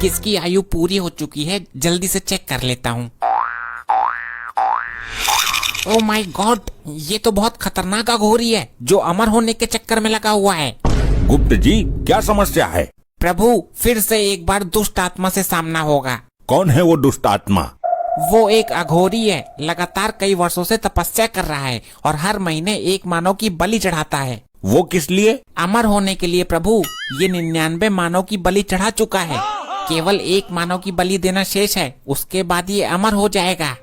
किसकी आयु पूरी हो चुकी है, जल्दी से चेक कर लेता हूँ। ओह माय गॉड, ये तो बहुत खतरनाक अघोरी है जो अमर होने के चक्कर में लगा हुआ है। गुप्त जी, क्या समस्या है? प्रभु, फिर से एक बार दुष्ट आत्मा से सामना होगा। कौन है वो दुष्ट आत्मा? वो एक अघोरी है, लगातार कई वर्षों से तपस्या कर रहा है और हर महीने एक मानव की बलि चढ़ाता है। वो किस लिए? अमर होने के लिए प्रभु। ये 99 मानव की बलि चढ़ा चुका है, केवल एक मानव की बलि देना शेष है, उसके बाद ये अमर हो जाएगा।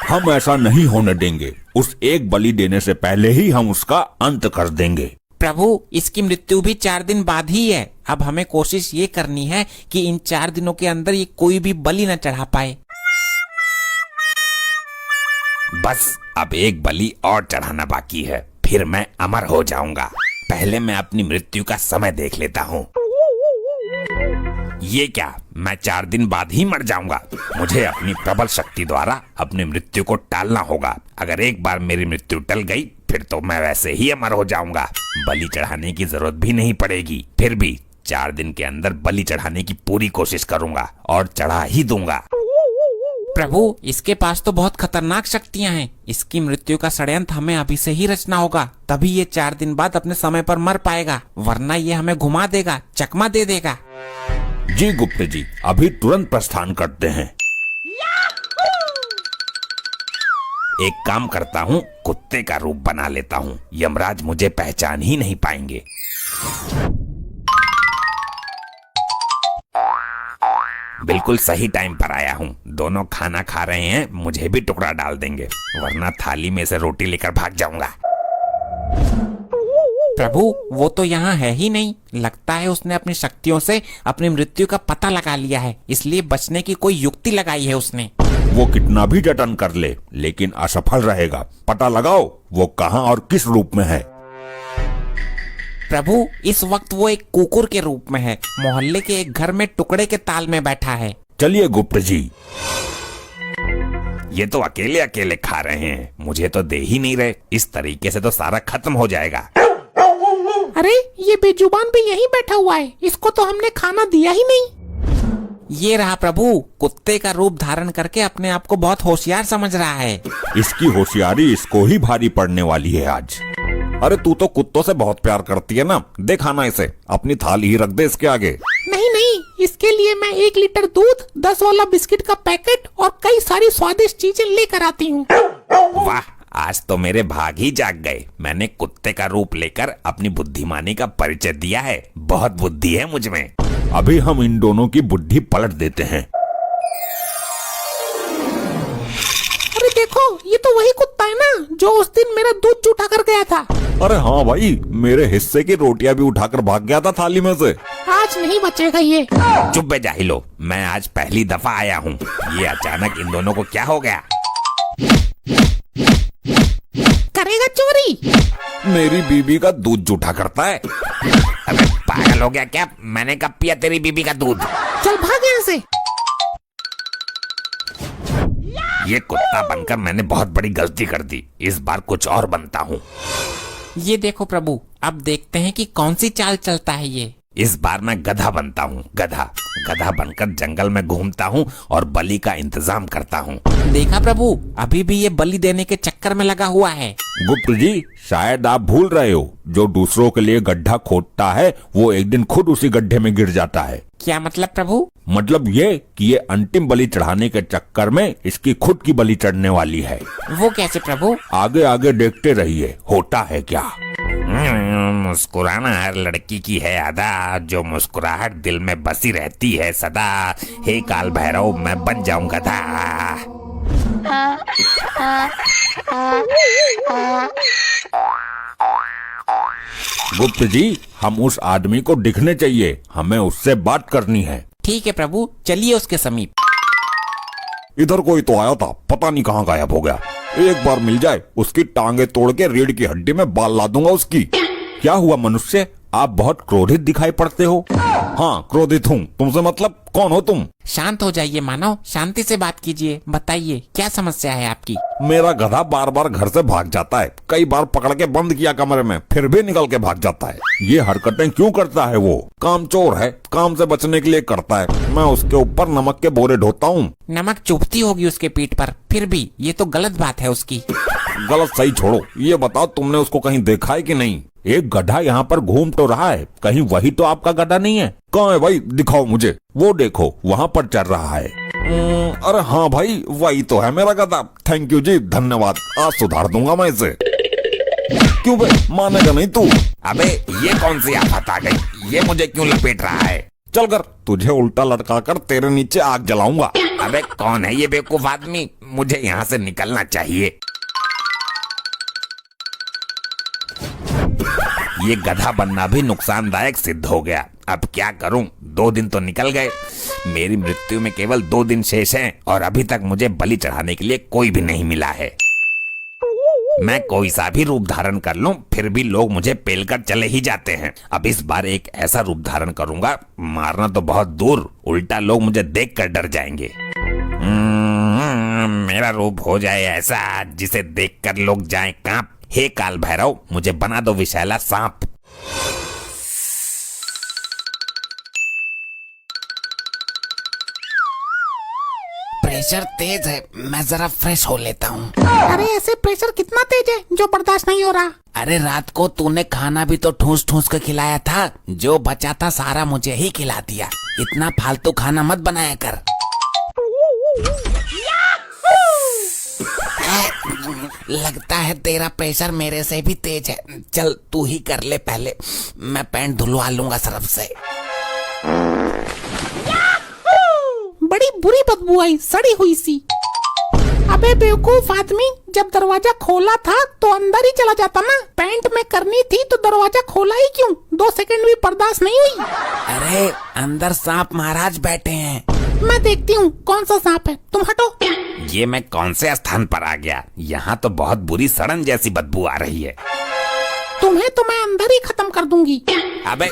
हम ऐसा नहीं होने देंगे। उस एक बलि देने से पहले ही हम उसका अंत कर देंगे। प्रभु, इसकी मृत्यु भी 4 दिन बाद ही है। अब हमें कोशिश ये करनी है कि इन 4 दिनों के अंदर ये कोई भी बलि न चढ़ा पाए। बस अब एक बलि और चढ़ाना बाकी है, फिर मैं अमर हो जाऊंगा। पहले मैं अपनी मृत्यु का समय देख लेता हूँ। ये क्या, मैं 4 दिन बाद ही मर जाऊंगा? मुझे अपनी प्रबल शक्ति द्वारा अपनी मृत्यु को टालना होगा। अगर एक बार मेरी मृत्यु टल गई फिर तो मैं वैसे ही अमर हो जाऊंगा। बलि चढ़ाने की जरूरत भी नहीं पड़ेगी। फिर भी 4 दिन के अंदर बलि चढ़ाने की पूरी कोशिश करूंगा और चढ़ा ही दूंगा। प्रभु, इसके पास तो बहुत खतरनाक शक्तियां हैं। इसकी मृत्यु का षड्यंत्र हमें अभी से ही रचना होगा, तभी ये 4 दिन बाद अपने समय पर मर पाएगा, वरना ये हमें घुमा देगा, चकमा दे देगा। जी गुप्त जी, अभी तुरंत प्रस्थान करते हैं। एक काम करता हूँ, कुत्ते का रूप बना लेता हूँ। यमराज मुझे पहचान ही नहीं पाएंगे। बिल्कुल सही टाइम पर आया हूँ। दोनों खाना खा रहे हैं, मुझे भी टुकड़ा डाल देंगे, वरना थाली में से रोटी लेकर भाग जाऊंगा। प्रभु, वो तो यहाँ है ही नहीं। लगता है उसने अपनी शक्तियों से अपनी मृत्यु का पता लगा लिया है, इसलिए बचने की कोई युक्ति लगाई है उसने। वो कितना भी जतन कर ले, लेकिन असफल रहेगा। पता लगाओ वो कहाँ और किस रूप में है। प्रभु, इस वक्त वो एक कुकुर के रूप में है, मोहल्ले के एक घर में टुकड़े के ताल में बैठा है। चलिए गुप्त जी। ये तो अकेले अकेले खा रहे हैं, मुझे तो दे ही नहीं रहे। इस तरीके से तो सारा खत्म हो जाएगा। अरे, ये बेजुबान भी यहीं बैठा हुआ है, इसको तो हमने खाना दिया ही नहीं। ये रहा प्रभु, कुत्ते का रूप धारण करके अपने आप को बहुत होशियार समझ रहा है। इसकी होशियारी इसको ही भारी पड़ने वाली है आज। अरे तू तो कुत्तों से बहुत प्यार करती है ना, दे खाना इसे, अपनी थाली ही रख दे इसके आगे। नहीं नहीं, इसके लिए मैं 1 लीटर दूध, 10 वाला बिस्किट का पैकेट और कई सारी स्वादिष्ट चीजें लेकर आती हूँ। वाह, आज तो मेरे भाग ही जाग गए। मैंने कुत्ते का रूप लेकर अपनी बुद्धिमानी का परिचय दिया है। बहुत बुद्धि है मुझ में। अभी हम इन दोनों की बुद्धि पलट देते हैं। अरे देखो, ये तो वही कुत्ता है ना जो उस दिन मेरा दूध जूठा कर गया था। अरे हाँ भाई, मेरे हिस्से की रोटियां भी उठाकर भाग गया था थाली में से। आज नहीं बचेगा ये। चुप बे जाहिलो, मैं आज पहली दफा आया हूँ। ये अचानक इन दोनों को क्या हो गया? करेगा चोरी? मेरी बीबी का दूध जूठा करता है। अबे पागल हो गया क्या? मैंने कब पिया तेरी बीबी का दूध? चल भाग यहाँ से। ये कुत्ता बनकर मैंने बहुत बड़ी गलती कर दी। इस बार कुछ और बनता हूँ। ये देखो प्रभु, अब देखते हैं कि कौन सी चाल चलता है ये। इस बार मैं गधा बनता हूँ। गधा गधा बनकर जंगल में घूमता हूँ और बलि का इंतजाम करता हूँ। देखा प्रभु, अभी भी ये बलि देने के चक्कर में लगा हुआ है। गुप्त जी, शायद आप भूल रहे हो, जो दूसरों के लिए गड्ढा खोदता है वो एक दिन खुद उसी गड्ढे में गिर जाता है। क्या मतलब प्रभु? मतलब ये कि ये अंतिम बलि चढ़ाने के चक्कर में इसकी खुद की बलि चढ़ने वाली है। वो कैसे प्रभु? आगे आगे देखते रहिए, होता है क्या। मुस्कुराना हर लड़की की है अदा, जो मुस्कुराहट दिल में बसी रहती है सदा। हे काल भैरव, मैं बन जाऊं गधा। गुप्त जी, हम उस आदमी को दिखने चाहिए, हमें उससे बात करनी है। ठीक है प्रभु, चलिए उसके समीप। इधर कोई तो आया था, पता नहीं कहाँ गायब हो गया। एक बार मिल जाए, उसकी टांगे तोड़ के रीढ़ की हड्डी में बाल ला दूंगा उसकी। क्या हुआ मनुष्य, आप बहुत क्रोधित दिखाई पड़ते हो। हाँ क्रोधित हूँ। तुमसे मतलब कौन हो तुम? शांत हो जाइए मानव, शांति से बात कीजिए। बताइए क्या समस्या है आपकी? मेरा गधा बार बार घर से भाग जाता है। कई बार पकड़ के बंद किया कमरे में, फिर भी निकल के भाग जाता है। ये हरकतें क्यों करता है? वो कामचोर है, काम से बचने के लिए करता है। मैं उसके ऊपर नमक के बोरे ढोता हूँ। नमक चुभती होगी उसके पीठ पर, फिर भी ये तो गलत बात है उसकी। गलत सही छोड़ो, ये बताओ तुमने उसको कहीं देखा है कि नहीं? एक गधा यहाँ पर घूम तो रहा है, कहीं वही तो आपका गधा नहीं है? कहाँ है भाई, दिखाओ मुझे। वो देखो वहाँ पर चल रहा है। अरे हाँ भाई, वही तो है मेरा गधा। थैंक यू जी, धन्यवाद। आज सुधार दूंगा मैं इसे। क्यों बे, मानेगा नहीं तू? अबे ये कौन सी आफत आ गई? ये मुझे क्यों लपेट रहा है? चल कर, तुझे उल्टा लटका कर तेरे नीचे आग जलाऊंगा। अबे कौन है ये बेवकूफ आदमी? मुझे यहाँ से निकलना चाहिए। ये गधा बनना भी नुकसानदायक सिद्ध हो गया। अब क्या करूं? 2 दिन तो निकल गए। मेरी मृत्यु में केवल 2 दिन शेष हैं और अभी तक मुझे बलि चढ़ाने के लिए कोई भी नहीं मिला है। मैं कोई सा भी रूप धारण कर लूं, फिर भी लोग मुझे पेलकर चले ही जाते हैं। अब इस बार एक ऐसा रूप धारण करूंगा, मारना तो बहुत दूर, उल्टा लोग मुझे देखकर डर जाएंगे। मेरा रूप हो जाए ऐसा जिसे देखकर लोग जाएं कांप। हे काल भैरव, मुझे बना दो विषैला सांप। प्रेशर तेज है, मैं जरा फ्रेश हो लेता हूँ। अरे ऐसे प्रेशर कितना तेज है जो बर्दाश्त नहीं हो रहा? अरे रात को तूने खाना भी तो ठूस ठूस कर खिलाया था, जो बचा था सारा मुझे ही खिला दिया। इतना फालतू खाना मत बनाया कर। लगता है तेरा प्रेशर मेरे से भी तेज है। चल तू ही कर ले पहले, मैं पैंट धुलवा लूंगा सरफ से। बड़ी बुरी बदबू आई, सड़ी हुई सी। अबे बेवकूफ आदमी, जब दरवाजा खोला था तो अंदर ही चला जाता ना। पैंट में करनी थी तो दरवाजा खोला ही क्यों? 2 सेकंड भी बर्दाश्त नहीं हुई। अरे अंदर सांप महाराज बैठे हैं। मैं देखती हूँ कौन सा सांप है, तुम हटो। ये मैं कौन से स्थान पर आ गया? यहाँ तो बहुत बुरी सड़न जैसी बदबू आ रही है। तुम्हें तो मैं अंदर ही खत्म कर दूंगी। अबे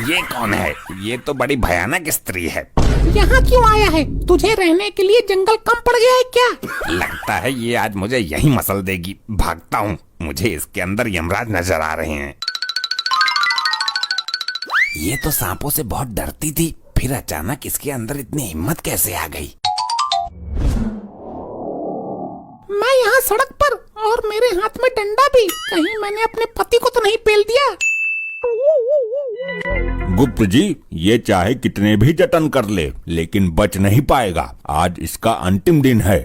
ये कौन है? ये तो बड़ी भयानक स्त्री है। यहाँ क्यों आया है? तुझे रहने के लिए जंगल कम पड़ गया है क्या? लगता है ये आज मुझे यही मसल देगी। भागता हूँ, मुझे इसके अंदर यमराज नजर आ रहे हैं। ये तो सांपों से बहुत डरती थी, फिर अचानक इसके अंदर इतनी हिम्मत कैसे आ गई? मैं यहाँ सड़क पर और मेरे हाथ में डंडा भी। कहीं मैंने अपने पति को तो नहीं पेल दिया? गुप्त जी, ये चाहे कितने भी जतन कर ले, लेकिन बच नहीं पाएगा। आज इसका अंतिम दिन है।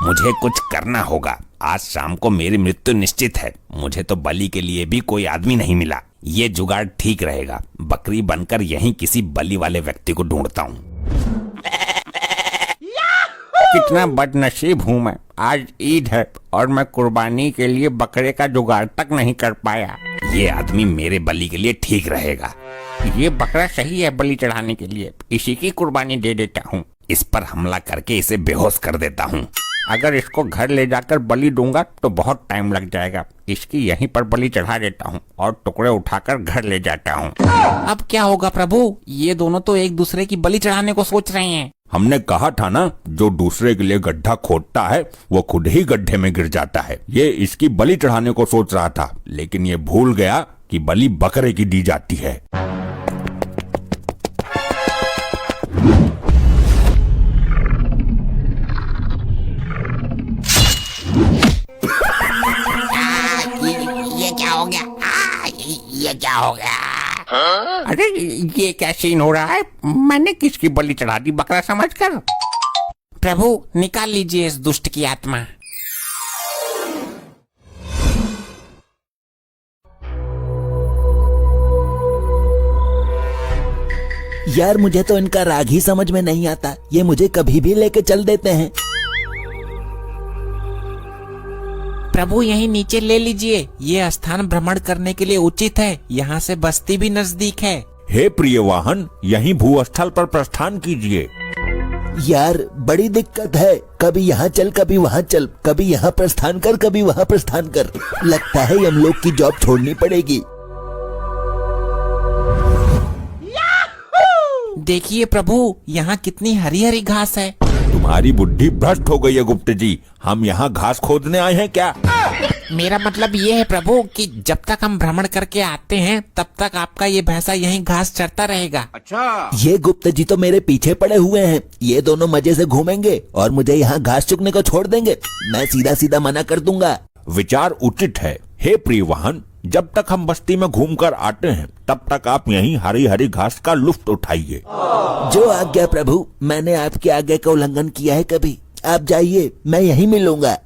मुझे कुछ करना होगा। आज शाम को मेरी मृत्यु निश्चित है। मुझे तो बलि के लिए भी कोई आदमी नहीं मिला। ये जुगाड़ ठीक रहेगा। बकरी बनकर यहीं किसी बलि वाले व्यक्ति को ढूंढता हूँ। कितना बदनसीब हूँ मैं। आज ईद है और मैं कुर्बानी के लिए बकरे का जुगाड़ तक नहीं कर पाया। ये आदमी मेरे बलि के लिए ठीक रहेगा। ये बकरा सही है बलि चढ़ाने के लिए, इसी की कुर्बानी दे देता हूँ। इस पर हमला करके इसे बेहोश कर देता हूँ। अगर इसको घर ले जाकर बलि दूंगा तो बहुत टाइम लग जाएगा। इसकी यहीं पर बलि चढ़ा देता हूँ और टुकड़े उठाकर घर ले जाता हूँ। अब क्या होगा प्रभु? ये दोनों तो एक दूसरे की बलि चढ़ाने को सोच रहे हैं। हमने कहा था ना, जो दूसरे के लिए गड्ढा खोदता है वो खुद ही गड्ढे में गिर जाता है। ये इसकी बलि चढ़ाने को सोच रहा था, लेकिन ये भूल गया कि बलि बकरे की दी जाती है। ये क्या हो गया? ये क्या हो गया? अरे ये क्या सीन हो रहा है? मैंने किसकी बलि चढ़ा दी बकरा समझकर? प्रभु निकाल लीजिए इस दुष्ट की आत्मा। यार मुझे तो इनका राग ही समझ में नहीं आता। ये मुझे कभी भी लेके चल देते हैं। प्रभु यहीं नीचे ले लीजिए, ये स्थान भ्रमण करने के लिए उचित है। यहाँ से बस्ती भी नजदीक है। हे प्रिय वाहन, यहीं भूस्थल पर प्रस्थान कीजिए। यार बड़ी दिक्कत है, कभी यहाँ चल कभी वहाँ चल, कभी यहाँ प्रस्थान कर कभी वहाँ प्रस्थान कर। लगता है यमलोक की जॉब छोड़नी पड़ेगी। देखिए प्रभु, यहाँ कितनी हरी हरी घास है। तुम्हारी बुद्धि भ्रष्ट हो गई है गुप्त जी। हम यहाँ घास खोदने आए हैं क्या? मेरा मतलब ये है प्रभु कि जब तक हम भ्रमण करके आते हैं तब तक आपका ये भैंसा यहीं घास चरता रहेगा। ये गुप्त जी तो मेरे पीछे पड़े हुए हैं। ये दोनों मजे से घूमेंगे और मुझे यहाँ घास चुगने को छोड़ देंगे। मैं सीधा सीधा मना कर दूंगा। विचार उचित है। हे प्रिय वाहन, जब तक हम बस्ती में घूमकर आते हैं तब तक आप यहीं हरी हरी घास का लुफ्त उठाइए। जो आज्ञा प्रभु, मैंने आपके आज्ञा का उल्लंघन किया है कभी? आप जाइए, मैं यहीं मिलूंगा।